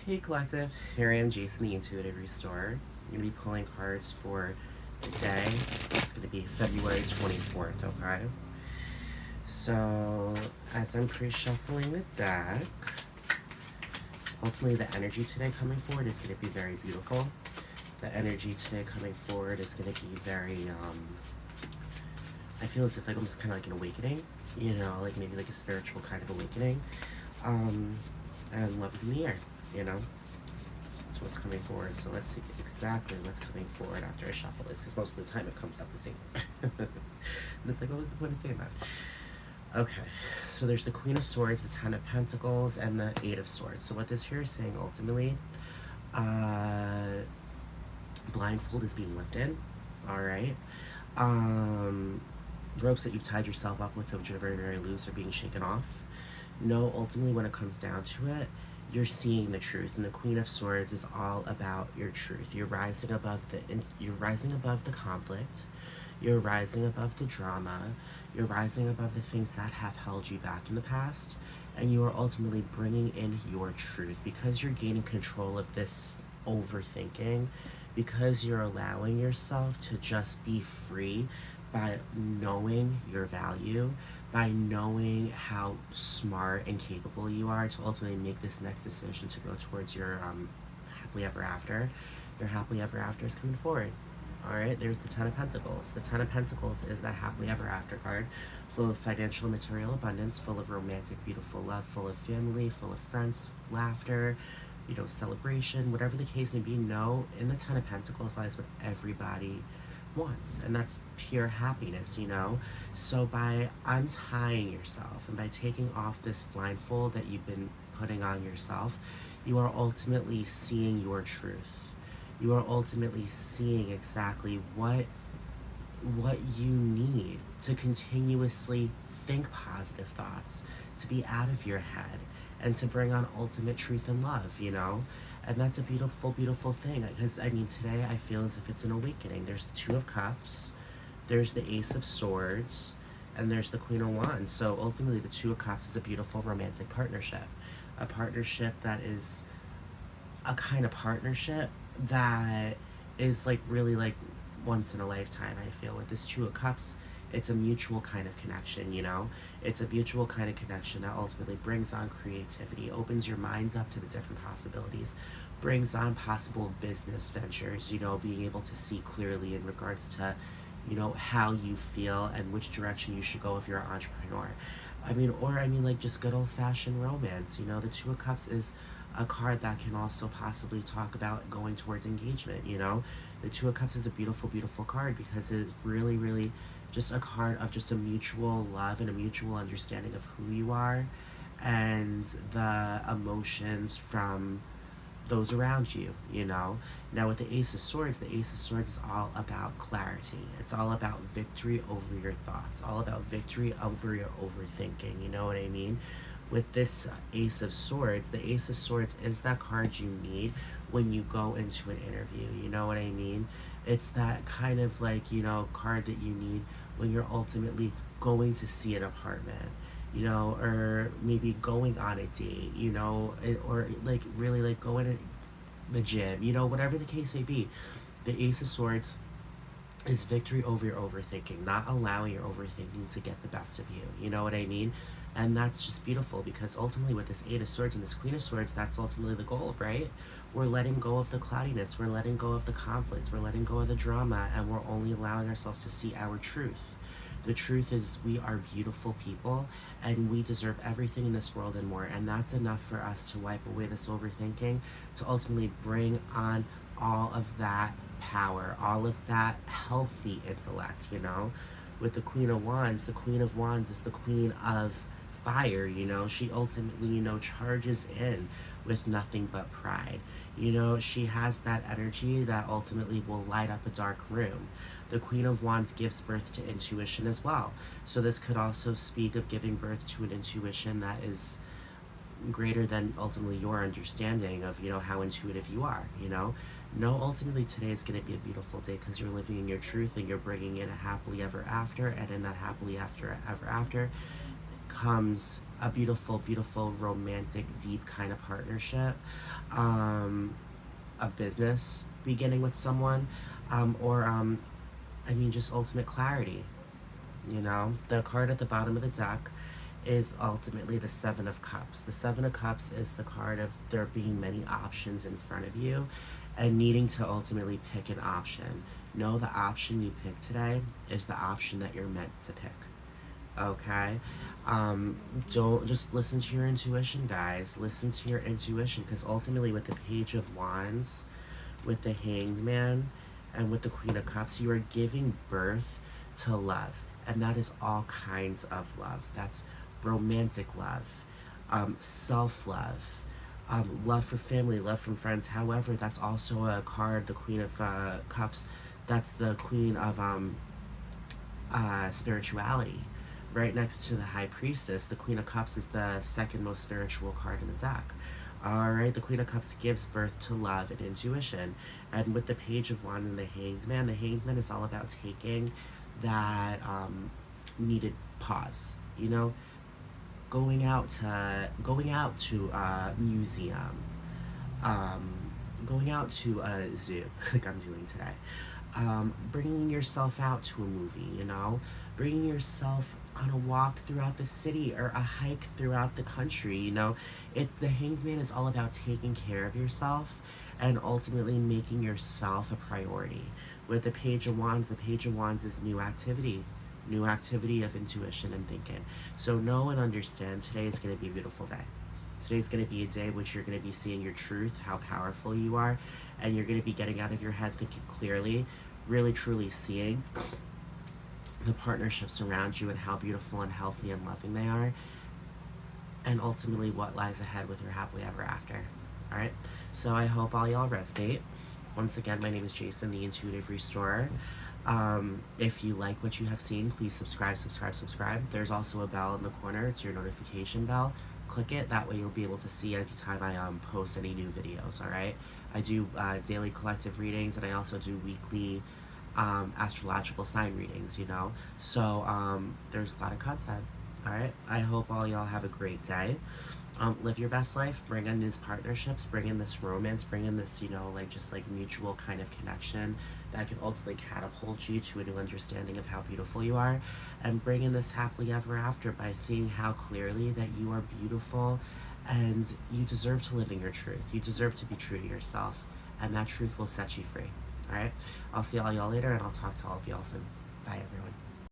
Hey Collective, here I am, Jason the Intuitive Restorer. I'm going to be pulling cards for today. It's going to be February 24th, okay? So, as I'm pre-shuffling the deck, ultimately the energy today coming forward is going to be very beautiful. The energy today coming forward is going to be very, I feel as if like almost kind of like an awakening, you know, like maybe like a spiritual kind of awakening. And love is in the air, you know? That's what's coming forward. So let's see exactly what's coming forward after I shuffle this, because most of the time it comes out the same. And it's like, what's the point of saying that? Okay, so there's the Queen of Swords, the Ten of Pentacles, and the Eight of Swords. So what this here is saying ultimately, blindfold is being lifted. All right. Ropes that you've tied yourself up with, which are very, very loose, are being shaken off. No, ultimately, when it comes down to it, you're seeing the truth, and the Queen of Swords is all about your truth. You're rising above the conflict. You're rising above the drama. You're rising above the things that have held you back in the past, and you are ultimately bringing in your truth because you're gaining control of this overthinking, because you're allowing yourself to just be free by knowing your value, by knowing how smart and capable you are to ultimately make this next decision to go towards your happily ever after. Your happily ever after is coming forward. All right, there's the Ten of Pentacles. The Ten of Pentacles is that happily ever after card, full of financial and material abundance, full of romantic, beautiful love, full of family, full of friends, laughter, you know, celebration, whatever the case may be. No, in the Ten of Pentacles lies what everybody wants, and that's pure happiness, you know? So by untying yourself and by taking off this blindfold that you've been putting on yourself, you are ultimately seeing your truth. You are ultimately seeing exactly what you need to continuously think positive thoughts, to be out of your head, and to bring on ultimate truth and love, you know? And that's a beautiful, beautiful thing. Because, I mean, today I feel as if it's an awakening. There's the Two of Cups, there's the Ace of Swords, and there's the Queen of Wands. So ultimately, the Two of Cups is a beautiful romantic partnership. A partnership that is a kind of partnership that is like really like once in a lifetime. I feel with this Two of Cups, it's a mutual kind of connection, you know? It's a mutual kind of connection that ultimately brings on creativity, opens your minds up to the different possibilities, brings on possible business ventures, you know, being able to see clearly in regards to, you know, how you feel and which direction you should go if you're an entrepreneur. I mean, like just good old fashioned romance. You know, the Two of Cups is a card that can also possibly talk about going towards engagement. You know, the Two of Cups is a beautiful, beautiful card because it's really, really just a card of just a mutual love and a mutual understanding of who you are and the emotions from those around you, you know. Now with the the Ace of Swords is all about clarity. It's all about victory over your thoughts, all about victory over your overthinking, you know what I mean? With this Ace of Swords, the Ace of Swords is that card you need when you go into an interview, you know what I mean? It's that kind of like, you know, card that you need when you're ultimately going to see an apartment, you know, or maybe going on a date, you know, or like really like going to the gym, you know, whatever the case may be. The Ace of Swords is victory over your overthinking, not allowing your overthinking to get the best of you. You know what I mean? And that's just beautiful because ultimately, with this Eight of Swords and this Queen of Swords, that's ultimately the goal, right? We're letting go of the cloudiness, we're letting go of the conflict, we're letting go of the drama, and we're only allowing ourselves to see our truth. The truth is, we are beautiful people and we deserve everything in this world and more. And that's enough for us to wipe away this overthinking, to ultimately bring on all of that power, all of that healthy intellect, you know? With the Queen of Wands, the Queen of Wands is the Queen of fire, you know? She ultimately, you know, charges in with nothing but pride. You know, she has that energy that ultimately will light up a dark room. The Queen of Wands gives birth to intuition as well. So this could also speak of giving birth to an intuition that is greater than ultimately your understanding of, you know, how intuitive you are, you know. No, ultimately today is going to be a beautiful day because you're living in your truth and you're bringing in a happily ever after, and in that happily ever after comes a beautiful, beautiful, romantic, deep kind of partnership, um, a business beginning with someone, or I mean, just ultimate clarity. You know, the card at the bottom of the deck is ultimately the Seven of Cups. The Seven of Cups is the card of there being many options in front of you and needing to ultimately pick an option. Know the option you pick today is the option that you're meant to pick. Okay? Um, don't just listen to your intuition, guys. Listen to your intuition because ultimately, with the Page of Wands, with the Hanged Man, and with the Queen of Cups, you are giving birth to love. And that is all kinds of love. That's romantic love, self love, love for family, love from friends. However, that's also a card, the Queen of Cups. That's the Queen of spirituality. Right next to the High Priestess, the Queen of Cups is the second most spiritual card in the deck. Alright, the Queen of Cups gives birth to love and intuition. And with the Page of Wands and the Hanged Man is all about taking that needed pause. You know, going out to a museum, um, going out to a zoo, like I'm doing today, bringing yourself out to a movie, you know, bringing yourself on a walk throughout the city or a hike throughout the country, you know. The Hanged Man is all about taking care of yourself and ultimately making yourself a priority. With the Page of Wands is new activity of intuition and thinking. So know and understand today is going to be a beautiful day. Today's going to be a day which you're going to be seeing your truth, how powerful you are, and you're going to be getting out of your head, thinking clearly, really truly seeing the partnerships around you and how beautiful and healthy and loving they are, and ultimately what lies ahead with your happily ever after. All right? So I hope all y'all resonate. Once again, my name is Jason, the Intuitive Restorer. If you like what you have seen, please subscribe, subscribe, subscribe. There's also a bell in the corner. It's your notification bell. Click it. That way you'll be able to see anytime I post any new videos, all right? I do daily collective readings, and I also do weekly astrological sign readings, you know? So there's a lot of content, all right? I hope all y'all have a great day. Live your best life, bring in these partnerships, bring in this romance, bring in this, you know, like just like mutual kind of connection that can ultimately catapult you to a new understanding of how beautiful you are, and bring in this happily ever after by seeing how clearly that you are beautiful and you deserve to live in your truth. You deserve to be true to yourself, and that truth will set you free. All right? I'll see all y'all later, and I'll talk to all of y'all soon. Bye, everyone.